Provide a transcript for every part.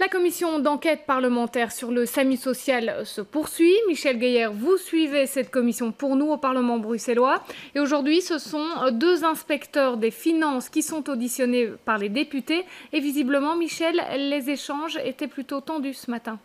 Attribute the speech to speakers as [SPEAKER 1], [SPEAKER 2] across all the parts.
[SPEAKER 1] La commission d'enquête parlementaire sur le SAMU social se poursuit. Michel Gueyer, vous suivez cette commission pour nous au Parlement bruxellois. Et aujourd'hui, ce sont deux inspecteurs des finances qui sont auditionnés par les députés. Et visiblement, Michel, les échanges étaient plutôt tendus ce matin.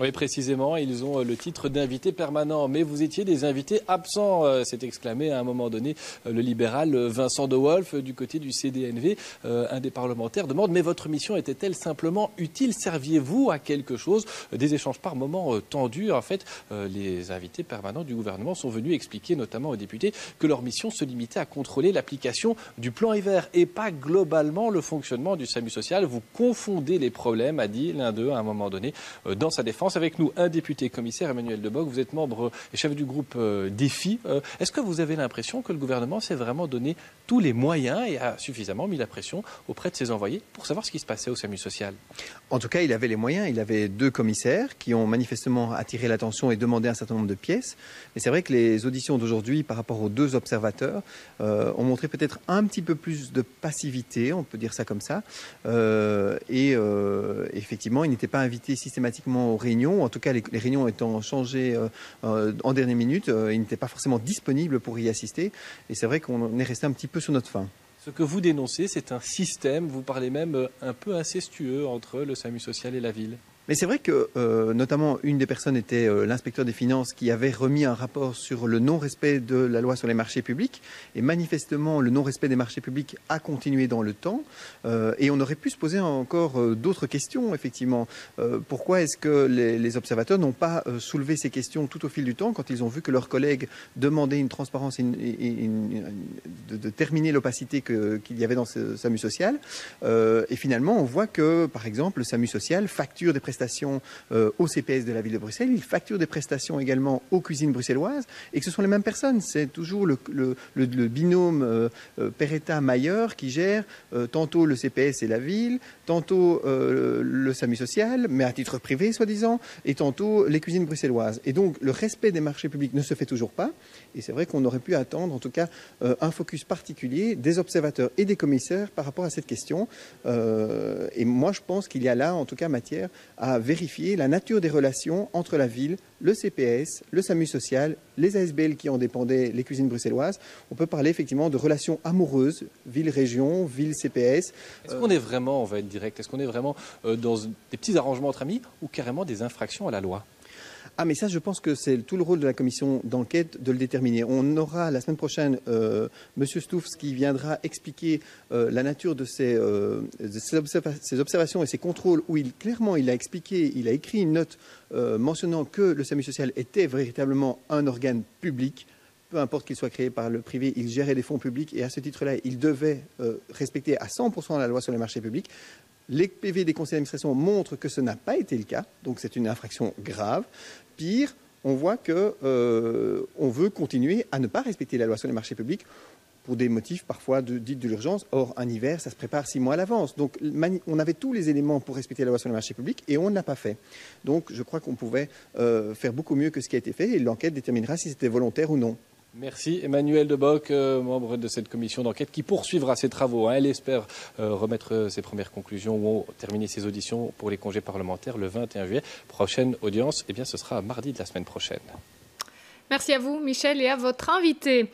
[SPEAKER 2] Oui, précisément, ils ont le titre d'invité permanent. Mais vous étiez des invités absents, s'est exclamé à un moment donné le libéral Vincent De Wolf du côté du CDNV. Un des parlementaires demande, mais votre mission était-elle simplement utile? Serviez-vous à quelque chose? Des échanges par moments tendus. En fait, les invités permanents du gouvernement sont venus expliquer, notamment aux députés, que leur mission se limitait à contrôler l'application du plan hiver et pas globalement le fonctionnement du SAMU social. Vous confondez les problèmes, a dit l'un d'eux à un moment donné dans sa défense. Avec nous, un député commissaire, Emmanuel Debock. Vous êtes membre et chef du groupe Défi. Est-ce que vous avez l'impression que le gouvernement s'est vraiment donné tous les moyens et a suffisamment mis la pression auprès de ses envoyés pour savoir ce qui se passait au SAMU social?
[SPEAKER 3] En tout cas, il avait les moyens. Il avait deux commissaires qui ont manifestement attiré l'attention et demandé un certain nombre de pièces. Mais c'est vrai que les auditions d'aujourd'hui, par rapport aux deux observateurs, ont montré peut-être un petit peu plus de passivité, on peut dire ça comme ça. Effectivement, ils n'étaient pas invités systématiquement aux réunions. En tout cas, les réunions étant changées en dernière minute, ils n'étaient pas forcément disponibles pour y assister. Et c'est vrai qu'on est resté un petit peu sur notre faim.
[SPEAKER 2] Ce que vous dénoncez, c'est un système, vous parlez même un peu incestueux entre le SAMU social et la ville.
[SPEAKER 3] Mais c'est vrai que, notamment, une des personnes était l'inspecteur des finances qui avait remis un rapport sur le non-respect de la loi sur les marchés publics. Et manifestement, le non-respect des marchés publics a continué dans le temps. Et on aurait pu se poser encore d'autres questions, effectivement. Pourquoi est-ce que les observateurs n'ont pas soulevé ces questions tout au fil du temps quand ils ont vu que leurs collègues demandaient une transparence de terminer l'opacité qu'il y avait dans ce SAMU social. Et finalement, on voit que, par exemple, le SAMU social facture des prestations au CPS de la ville de Bruxelles, il facture des prestations également aux cuisines bruxelloises et que ce sont les mêmes personnes. C'est toujours le binôme Peretta-Mayer qui gère tantôt le CPS et la ville, tantôt le SAMU social, mais à titre privé soi-disant, et tantôt les cuisines bruxelloises. Et donc le respect des marchés publics ne se fait toujours pas. Et c'est vrai qu'on aurait pu attendre en tout cas un focus particulier des observateurs et des commissaires par rapport à cette question. Et moi je pense qu'il y a là en tout cas matière à vérifier la nature des relations entre la ville, le CPS, le SAMU social, les ASBL qui en dépendaient, les cuisines bruxelloises. On peut parler effectivement de relations amoureuses, ville-région, ville-CPS.
[SPEAKER 2] Est-ce qu'on est vraiment, on va être direct, est-ce qu'on est vraiment dans des petits arrangements entre amis ou carrément des infractions à la loi?
[SPEAKER 3] Ah, mais ça, je pense que c'est tout le rôle de la commission d'enquête de le déterminer. On aura la semaine prochaine Monsieur Stouffs qui viendra expliquer la nature de ces observations et ces contrôles où clairement il a expliqué, il a écrit une note mentionnant que le SAMU social était véritablement un organe public. Peu importe qu'il soit créé par le privé, il gérait des fonds publics et à ce titre-là, il devait respecter à 100% la loi sur les marchés publics. Les PV des conseils d'administration montrent que ce n'a pas été le cas, donc c'est une infraction grave. Pire, on voit que on veut continuer à ne pas respecter la loi sur les marchés publics pour des motifs parfois dits de l'urgence. Or, un hiver, ça se prépare 6 mois à l'avance. Donc, on avait tous les éléments pour respecter la loi sur les marchés publics et on ne l'a pas fait. Donc, je crois qu'on pouvait faire beaucoup mieux que ce qui a été fait et l'enquête déterminera si c'était volontaire ou non.
[SPEAKER 2] Merci Emmanuel Debock, membre de cette commission d'enquête qui poursuivra ses travaux. Elle espère remettre ses premières conclusions ou terminer ses auditions pour les congés parlementaires le 21 juillet. Prochaine audience, eh bien, ce sera mardi de la semaine prochaine.
[SPEAKER 1] Merci à vous, Michel, et à votre invité.